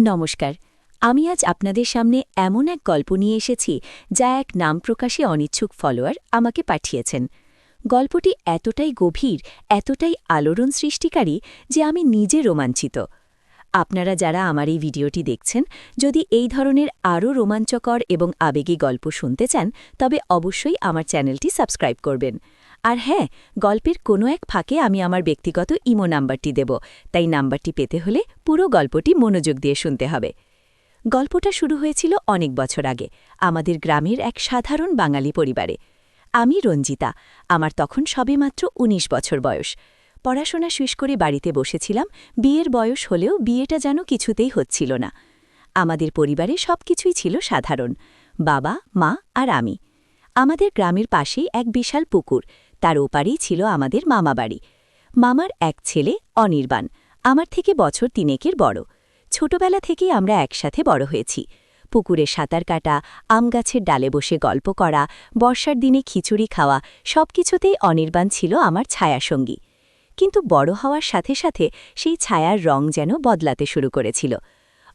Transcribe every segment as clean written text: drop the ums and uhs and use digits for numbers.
নমস্কার। আমি আজ আপনাদের সামনে এমন এক গল্প নিয়ে এসেছি যা এক নাম প্রকাশে অনিচ্ছুক ফলোয়ার আমাকে পাঠিয়েছেন। গল্পটি এতটাই গভীর, এতটাই আলোড়ন সৃষ্টিকারী যে আমি নিজে রোমাঞ্চিত। আপনারা যারা আমার এই ভিডিওটি দেখছেন, যদি এই ধরনের আরও রোমাঞ্চকর এবং আবেগী গল্প শুনতে চান, তবে অবশ্যই আমার চ্যানেলটি সাবস্ক্রাইব করবেন। আর হ্যাঁ, গল্পের কোনো এক ফাঁকে আমি আমার ব্যক্তিগত ইমো নাম্বারটি দেব, তাই নাম্বারটি পেতে হলে পুরো গল্পটি মনোযোগ দিয়ে শুনতে হবে। গল্পটা শুরু হয়েছিল অনেক বছর আগে, আমাদের গ্রামের এক সাধারণ বাঙালি পরিবারে। আমি রঞ্জিতা, আমার তখন সবেমাত্র ১৯ বছর বয়স। পড়াশোনা শেষ করে বাড়িতে বসেছিলাম, বিয়ের বয়স হলেও বিয়েটা যেন কিছুতেই হচ্ছিল না। আমাদের পরিবারে সবকিছুই ছিল সাধারণ, বাবা, মা আর আমি। আমাদের গ্রামের পাশেই এক বিশাল পুকুর, তার ওপারেই ছিল আমাদের মামাবাড়ি। মামার এক ছেলে অনির্বাণ, আমার থেকে বছর ৩ বড়। ছোটবেলা থেকেই আমরা একসাথে বড় হয়েছি। পুকুরে সাঁতার কাটা, আম গাছের ডালে বসে গল্প করা, বর্ষার দিনে খিচুড়ি খাওয়া, সবকিছুতেই অনির্বাণ ছিল আমার ছায়াসঙ্গী। কিন্তু বড় হওয়ার সাথে সাথে সেই ছায়ার রং যেন বদলাতে শুরু করেছিল।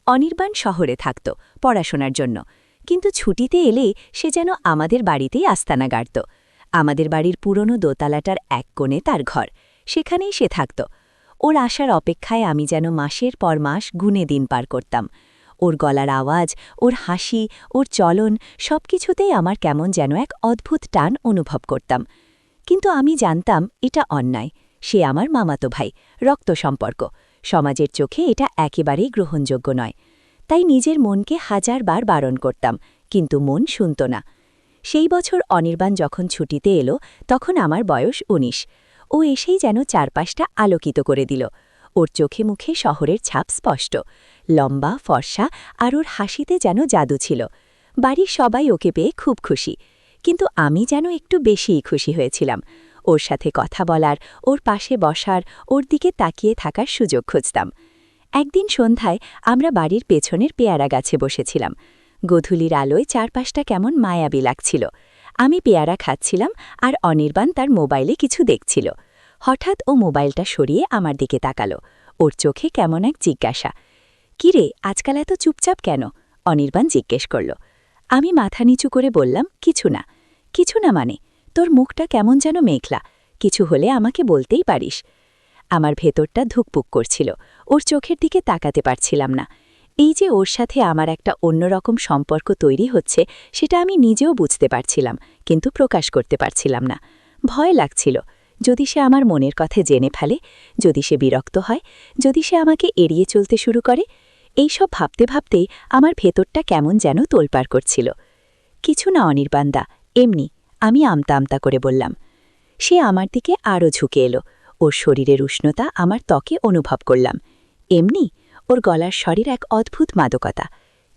অনির্বাণ শহরে থাকত পড়াশোনার জন্য, কিন্তু ছুটিতে এলেই সে যেন আমাদের বাড়িতেই আস্তানা গাড়ত। আমাদের বাড়ির পুরনো দোতলাটার এক কোণে তার ঘর, সেখানেই সে থাকত। ওর আসার অপেক্ষায় আমি যেন মাসের পর মাস গুনে দিন পার করতাম। ওর গলার আওয়াজ, ওর হাসি, ওর চলন, সবকিছুতেই আমার কেমন যেন এক অদ্ভুত টান অনুভব করতাম। কিন্তু আমি জানতাম এটা অন্যায়। সে আমার মামাতো ভাই, রক্ত সম্পর্ক। সমাজের চোখে এটা একেবারেই গ্রহণযোগ্য নয়। তাই নিজের মনকে হাজারবার বারণ করতাম, কিন্তু মন শুনত না। সেই বছর অনির্বাণ যখন ছুটিতে এলো, তখন আমার বয়স ১৯। ও এসেই যেন চারপাশটা আলোকিত করে দিল। ওর চোখে মুখে শহরের ছাপ স্পষ্ট, লম্বা, ফর্সা, আর ওর হাসিতে যেন জাদু ছিল। বাড়ির সবাই ওকে পেয়ে খুব খুশি, কিন্তু আমি যেন একটু বেশিই খুশি হয়েছিলাম। ওর সাথে কথা বলার, ওর পাশে বসার, ওর দিকে তাকিয়ে থাকার সুযোগ খুঁজতাম। একদিন সন্ধ্যায় আমরা বাড়ির পেছনের পেয়ারা গাছে বসেছিলাম। গোধূলির আলোয় চারপাশটা কেমন মায়াবী লাগছিল। আমি পেয়ারা খাচ্ছিলাম আর অনির্বাণ তার মোবাইলে কিছু দেখছিল। হঠাৎ ও মোবাইলটা সরিয়ে আমার দিকে তাকালো। ওর চোখে কেমন এক জিজ্ঞাসা। "কিরে, আজকাল এত চুপচাপ কেন?" অনির্বাণ জিজ্ঞেস করল। আমি মাথা নিচু করে বললাম, "কিছু না।" "কিছু না মানে? তোর মুখটা কেমন যেন মেঘলা। কিছু হলে আমাকে বলতেই পারিস।" আমার ভেতরটা ধুকপুক করছিল, ওর চোখের দিকে তাকাতে পারছিলাম না। এই যে ওর সাথে আমার একটা অন্যরকম সম্পর্ক তৈরি হচ্ছে, সেটা আমি নিজেও বুঝতে পারছিলাম, কিন্তু প্রকাশ করতে পারছিলাম না। ভয় লাগছিল, যদি সে আমার মনের কথা জেনে ফেলে, যদি সে বিরক্ত হয়, যদি সে আমাকে এড়িয়ে চলতে শুরু করে। এইসব ভাবতে ভাবতেই আমার ভেতরটা কেমন যেন তোলপাড় করছিল। "কিছু না অনির্বাণদা, এমনি," আমি আমতা আমতা করে বললাম। সে আমার দিকে আরও ঝুঁকে এলো। ওর শরীরের উষ্ণতা আমার ত্বকে অনুভব করলাম। "এমনি?" ওর গলার স্বরের এক অদ্ভুত মাদকতা।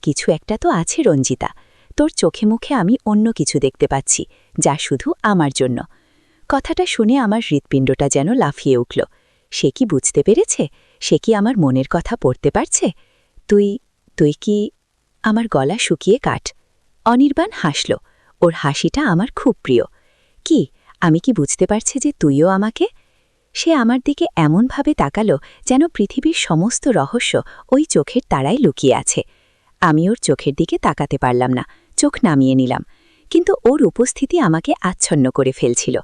"কিছু একটা তো আছে রঞ্জিতা। তোর চোখে মুখে আমি অন্য কিছু দেখতে পাচ্ছি, যা শুধু আমার জন্য।" কথাটা শুনে আমার হৃৎপিণ্ডটা যেন লাফিয়ে উঠল। সে কি বুঝতে পেরেছে? সে কি আমার মনের কথা পড়তে পারছে? তুই তুই কি?" আমার গলা শুকিয়ে কাঠ। অনির্বাণ হাসল। ওর হাসিটা আমার খুব প্রিয়। "কি, আমি কি বুঝতে পারছি যে তুইও আমাকে?" সে আমার দিকে এমনভাবে তাকালো যেন পৃথিবীর সমস্ত রহস্য ওই চোখের তারায় লুকিয়ে আছে। আমি ওর চোখের দিকে তাকাতে পারলাম না, চোখ নামিয়ে নিলাম। কিন্তু ওর উপস্থিতি আমাকে আচ্ছন্ন করে ফেলছিল।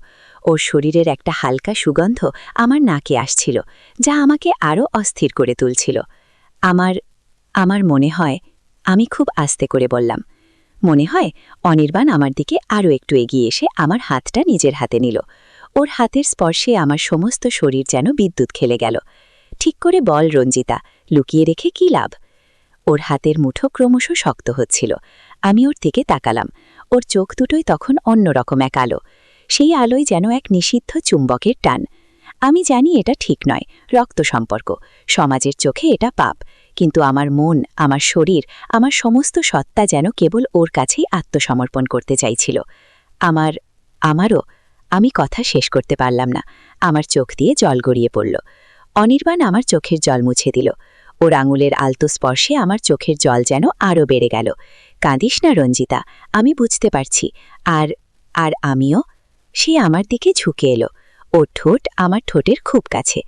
ওর শরীরের একটা হালকা সুগন্ধ আমার নাকে আসছিল, যা আমাকে আরও অস্থির করে তুলছিল। আমার আমার মনে হয়, আমি খুব আস্তে করে বললাম। মনে হয় অনির্বাণ আমার দিকে আরও একটু এগিয়ে এসে আমার হাতটা নিজের হাতে নিল। ওর হাতের স্পর্শে আমার সমস্ত শরীর যেন বিদ্যুৎ খেলে গেল। "ঠিক করে বল রঞ্জিতা, লুকিয়ে রেখে কী লাভ?" ওর হাতের মুঠো ক্রমশ শক্ত হচ্ছিল। আমি ওর দিকে তাকালাম। ওর চোখ দুটোই তখন অন্যরকম এক আলো। সেই আলোয় যেন এক নিষিদ্ধ চুম্বকের টান। আমি জানি এটা ঠিক নয়, রক্ত সম্পর্ক, সমাজের চোখে এটা পাপ। কিন্তু আমার মন, আমার শরীর, আমার সমস্ত সত্তা যেন কেবল ওর কাছেই আত্মসমর্পণ করতে চাইছিল। আমারও আমি কথা শেষ করতে পারলাম না। আমার চোখ দিয়ে জল গড়িয়ে পড়ল। অনির্বাণ আমার চোখের জল মুছে দিল। ওর আঙুলের আলতো স্পর্শে আমার চোখের জল যেন আরও বেড়ে গেল। "কাঁদিস না রঞ্জিতা, আমি বুঝতে পারছি। আর আর আমিও।" সে আমার দিকে ঝুঁকে এলো। ওর ঠোঁট আমার ঠোঁটের খুব কাছে।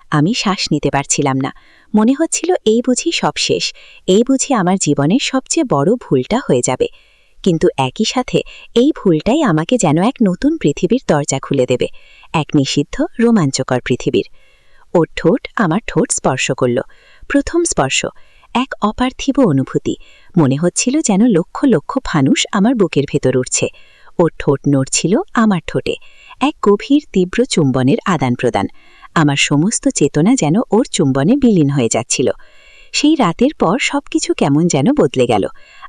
আমি শ্বাস নিতে পারছিলাম না। মনে হচ্ছিল এই বুঝি সব শেষ, এই বুঝি আমার জীবনের সবচেয়ে বড় ভুলটা হয়ে যাবে। কিন্তু একই সাথে এই ভুলটাই আমাকে যেন এক নতুন পৃথিবীর দরজা খুলে দেবে, এক নিষিদ্ধ রোমাঞ্চকর পৃথিবীর। ওর ঠোঁট আমার ঠোঁট স্পর্শ করল। প্রথম স্পর্শ, এক অপার্থিব অনুভূতি। মনে হচ্ছিল যেন লক্ষ লক্ষ ফানুস আমার বুকের ভেতর উঠছে। ওর ঠোঁট নড়ছিল আমার ঠোঁটে, এক গভীর তীব্র চুম্বনের আদান প্রদান। আমার সমস্ত চেতনা যেন ওর চুম্বনে বিলীন হয়ে যাচ্ছিল। সেই রাতের পর সবকিছু কেমন যেন বদলে গেল।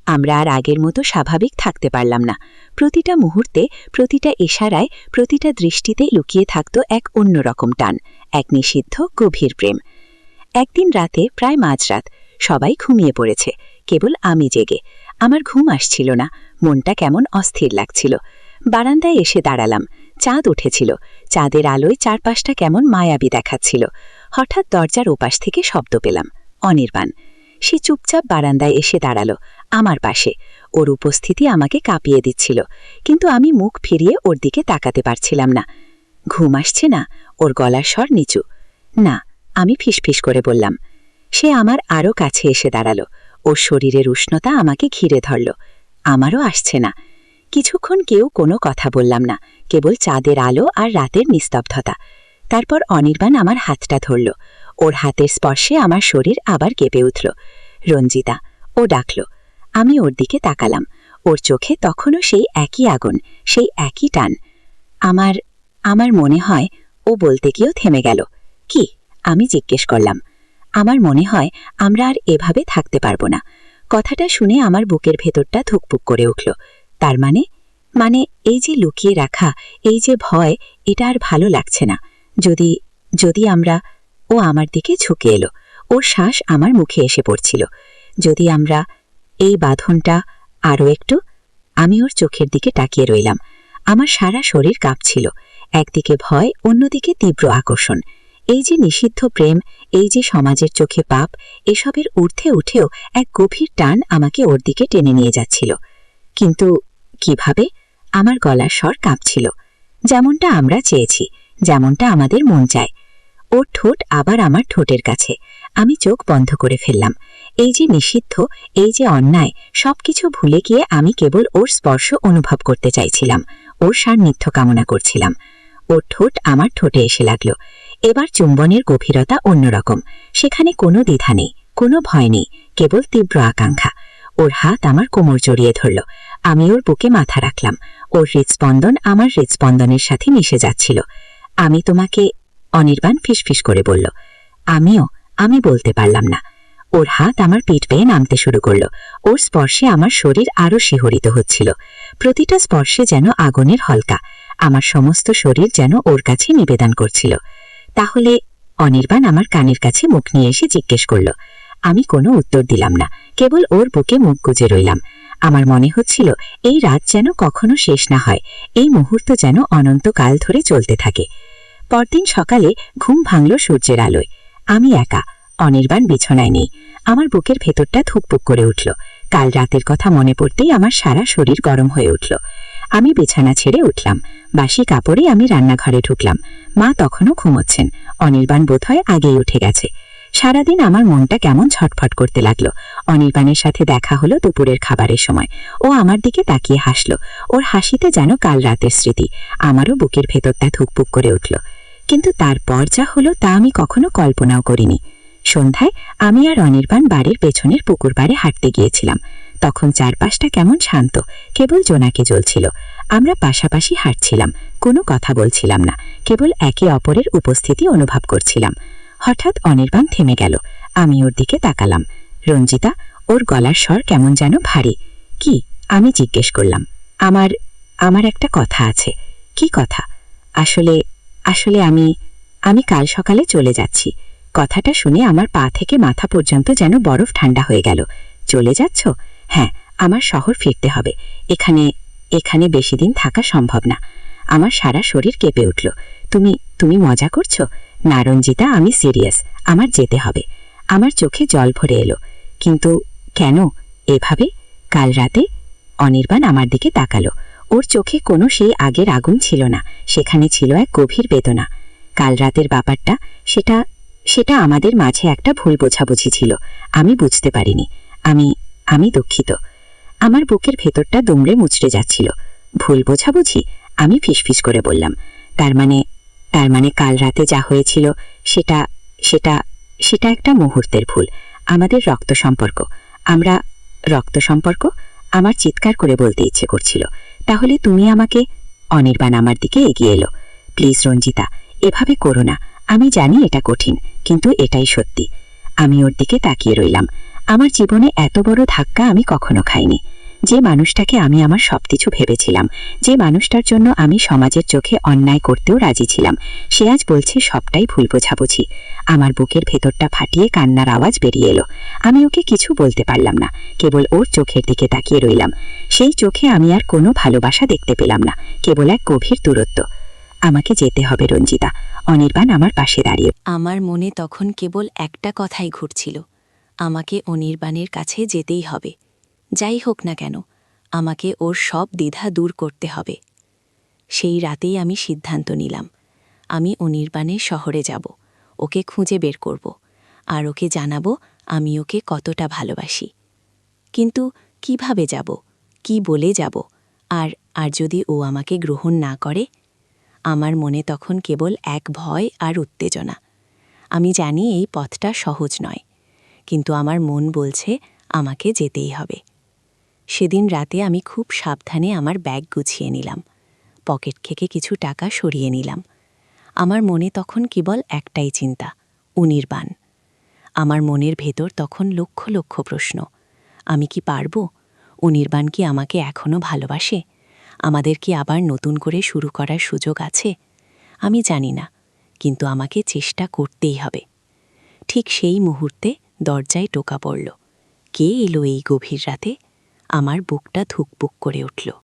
আমরা আর আগের মতো স্বাভাবিক থাকতে পারলাম না। প্রতিটা মুহূর্তে, প্রতিটা ইশারায়, প্রতিটা দৃষ্টিতে লুকিয়ে থাকত এক অন্যরকম টান, এক নিষিদ্ধ গভীর প্রেম। একদিন রাতে প্রায় মাঝরাত, সবাই ঘুমিয়ে পড়েছে, কেবল আমি জেগে। আমার ঘুম আসছিল না, মনটা কেমন অস্থির লাগছিল। বারান্দায় এসে দাঁড়ালাম। চাঁদ উঠেছিল, চাঁদের আলোয় চারপাশটা কেমন মায়াবী দেখাচ্ছিল। হঠাৎ দরজার ওপাশ থেকে শব্দ পেলাম, অনির্বাণ। সে চুপচাপ বারান্দায় এসে দাঁড়ালো, আমার পাশে। ওর উপস্থিতি আমাকে কাঁপিয়ে দিচ্ছিল, কিন্তু আমি মুখ ফিরিয়ে ওর দিকে তাকাতে পারছিলাম না। ঘুম আসছে না? ওর গলার স্বর নিচু। না, আমি ফিসফিস করে বললাম। সে আমার আরও কাছে এসে দাঁড়ালো, ওর শরীরের উষ্ণতা আমাকে ঘিরে ধরল। আমারও আসছে না। কিছুক্ষণ কেউ কোনো কথা বললাম না, কেবল চাঁদের আলো আর রাতের নিস্তব্ধতা। তারপর অনির্বাণ আমার হাতটা ধরল। ওর হাতের স্পর্শে আমার শরীর আবার কেঁপে উঠল। রঞ্জিতা, ও ডাকল। আমি ওর দিকে তাকালাম। ওর চোখে তখনও সেই একই আগুন, সেই একই টান। আমার আমার মনে হয়, ও বলতে গিয়েও থেমে গেল। কি? আমি জিজ্ঞেস করলাম। আমার মনে হয় আমরা আর এভাবে থাকতে পারবো না। কথাটা শুনে আমার বুকের ভেতরটা ধুকপুক করে উঠল। তার মানে মানে এই যে লুকিয়ে রাখা, এই যে ভয়, এটা আর ভালো লাগছে না। যদি যদি আমরা ও আমার দিকে ঝুঁকে এলো, ওর শ্বাস আমার মুখে এসে পড়ছিল। যদি আমরা এই বাঁধনটা আরও একটু। আমি ওর চোখের দিকে তাকিয়ে রইলাম। আমার সারা শরীর কাঁপছিল, একদিকে ভয়, অন্যদিকে তীব্র আকর্ষণ। এই যে নিষিদ্ধ প্রেম, এই যে সমাজের চোখে পাপ, এসবের ঊর্ধ্বে উঠেও এক গভীর টান আমাকে ওর দিকে টেনে নিয়ে যাচ্ছিল। কিন্তু কিভাবে? আমার গলার স্বর কাঁপছিল। যেমনটা আমরা চেয়েছি, যেমনটা আমাদের মন চায়। ওর ঠোঁট আবার আমার ঠোঁটের কাছে। আমি চোখ বন্ধ করে ফেললাম। এই যে নিষিদ্ধ, এই যে অন্যায়, সবকিছু ভুলে গিয়ে আমি কেবল ওর স্পর্শ অনুভব করতে চাইছিলাম, ওর সান্নিধ্য কামনা করছিলাম। ওর ঠোঁট আমার ঠোঁটে এসে লাগল। এবার চুম্বনের গভীরতা অন্যরকম। সেখানে কোনো দ্বিধা নেই, কোনো ভয় নেই, কেবল তীব্র আকাঙ্ক্ষা। ওর হাত আমার কোমর জড়িয়ে ধরল। আমি ওর বুকে মাথা রাখলাম। ওর হৃৎস্পন্দন আমার হৃৎস্পন্দনের সাথে মিশে যাচ্ছিল। আমি তোমাকে, অনির্বাণ ফিসফিস করে বলল। আমি বলতে পারলাম না। ওর হাত আমার পিঠ বেয়ে নামতে শুরু করল। ওর স্পর্শে আমার শরীর আরও শিহরিত হচ্ছিল। প্রতিটা স্পর্শে যেন আগুনের হলকা। আমার সমস্ত শরীর যেন ওর কাছে নিবেদন করছিল। তাহলে? অনির্বাণ আমার কানের কাছে মুখ নিয়ে এসে জিজ্ঞেস করল। আমি কোনো উত্তর দিলাম না, কেবল ওর বুকে মুখ গুজে রইলাম। আমার মনে হচ্ছিল এই রাত যেন কখনো শেষ না হয়, এই মুহূর্ত যেন অনন্তকাল ধরে চলতে থাকে। পরদিন সকালে ঘুম ভাঙল সূর্যের আলোয়। আমি একা, অনির্বাণ বিছানায় নেই। আমার বুকের ভেতরটা ধুকপুক করে উঠল। কাল রাতের কথা মনে পড়তেই আমার সারা শরীর গরম হয়ে উঠল। আমি বিছানা ছেড়ে উঠলাম। বাসি কাপড়ে আমি রান্নাঘরে ঢুকলাম। মা তখনও ঘুমোচ্ছেন, অনির্বাণ বোধহয় আগেই উঠে গেছে। সারাদিন আমার মনটা কেমন ছটফট করতে লাগলো। অনির্বাণের সাথে দেখা হলো দুপুরের খাবারের সময়। ও আমার দিকে তাকিয়ে হাসল। ওর হাসিতে যেন কাল রাতের স্মৃতি। আমারও বুকের ভেতরটা ধুকপুক করে উঠল। কিন্তু তারপর যা হলো তা আমি কখনো কল্পনাও করিনি। সন্ধ্যায় আমি আর অনির্বাণ বাড়ির পেছনের পুকুর পাড়ে হাঁটতে গিয়েছিলাম। তখন চারপাশটা কেমন শান্ত, কেবল জোনাকি জ্বলছিল। আমরা পাশাপাশি হাঁটছিলাম, কোনো কথা বলছিলাম না, কেবল একে অপরের উপস্থিতি অনুভব করছিলাম। হঠাৎ অনির্বাণ থেমে গেল। আমি ওর দিকে তাকালাম। রঞ্জিতা, ওর গলার স্বর কেমন যেন ভারী। কি? আমি জিজ্ঞেস করলাম। আমার একটা কথা আছে। কি কথা? আসলে আসলে আমি কাল সকালে চলে যাচ্ছি। কথাটা শুনে আমার পা থেকে মাথা পর্যন্ত যেন বরফ ঠান্ডা হয়ে গেল। চলে যাচ্ছ? হ্যাঁ, আমার শহর ফিরতে হবে। এখানে বেশি দিন থাকা সম্ভব না। আমার সারা শরীর কেঁপে উঠল। তুমি মজা করছো? না রঞ্জিতা, আমি সিরিয়াস। আমার যেতে হবে। আমার চোখে জল ভরে এলো। কিন্তু কেন এভাবে? কাল রাতে? অনির্বাণ আমার দিকে তাকালো। ওর চোখে কোনো সেই আগের আগুন ছিল না, সেখানে ছিল এক গভীর বেদনা। কাল রাতের ব্যাপারটা, সেটা আমাদের মাঝে একটা ভুল বোঝাবুঝি ছিল। আমি বুঝতে পারিনি। আমি আমি দুঃখিত। আমার বুকের ভেতরটা দুমড়ে মুচড়ে যাচ্ছিল। ভুল বোঝাবুঝি? আমি ফিসফিস করে বললাম, তার মানে কাল রাতে যা হয়েছিল সেটা সেটা সেটা একটা মুহূর্তের ভুল। আমাদের রক্ত সম্পর্ক। আমরা রক্ত সম্পর্ক? আমার চিৎকার করে বলতে ইচ্ছে করছিল, তাহলে তুমি আমাকে। অনির্বাণ আমার দিকে এগিয়ে এলো। প্লিজ রঞ্জিতা, এভাবে করো না। আমি জানি এটা কঠিন, কিন্তু এটাই সত্যি। আমি ওর দিকে তাকিয়ে রইলাম। আমার জীবনে এত বড় ধাক্কা আমি কখনো খাইনি। যে মানুষটাকে আমি আমার সবকিছু ভেবেছিলাম, যে মানুষটার জন্য আমি সমাজের চোখে অন্যায় করতেও রাজি ছিলাম, সে আজ বলছে সবটাই ভুল বোঝাবুঝি। আমার বুকের ভেতরটা ফাটিয়ে কান্নার আওয়াজ বেরিয়ে এলো। আমি ওকে কিছু বলতে পারলাম না, কেবল ওর চোখের দিকে তাকিয়ে রইলাম। সেই চোখে আমি আর কোনো ভালোবাসা দেখতে পেলাম না, কেবল এক গভীর দূরত্ব। আমাকে যেতে হবে রঞ্জিতা। অনির্বাণ আমার পাশে দাঁড়িয়ে। আমার মনে তখন কেবল একটা কথাই ঘুরছিল, আমাকে অনির্বাণের কাছে যেতেই হবে। যাই হোক না কেন, আমাকে ওর সব দ্বিধা দূর করতে হবে। সেই রাতেই আমি সিদ্ধান্ত নিলাম, আমি অনির্বাণের শহরে যাব, ওকে খুঁজে বের করব, আর ওকে জানাবো আমি ওকে কতটা ভালোবাসি। কিন্তু কিভাবে যাব, কি বলে যাব, আর আর যদি ও আমাকে গ্রহণ না করে? আমার মনে তখন কেবল এক ভয় আর উত্তেজনা। আমি জানি এই পথটা সহজ নয়, কিন্তু আমার মন বলছে আমাকে যেতেই হবে। সেদিন রাতে আমি খুব সাবধানে আমার ব্যাগ গুছিয়ে নিলাম, পকেট থেকে কিছু টাকা সরিয়ে নিলাম। আমার মনে তখন কেবল একটাই চিন্তা, অনির্বাণ। আমার মনের ভেতর তখন লক্ষ লক্ষ প্রশ্ন। আমি কি পারব? অনির্বাণ কি আমাকে এখনও ভালোবাসে? আমাদের কি আবার নতুন করে শুরু করার সুযোগ আছে? আমি জানি না, কিন্তু আমাকে চেষ্টা করতেই হবে। ঠিক সেই মুহূর্তে দরজায় টোকা পড়ল। কে এলো এই গভীর রাতে? আমার বুকটা ধুকপুক করে উঠল।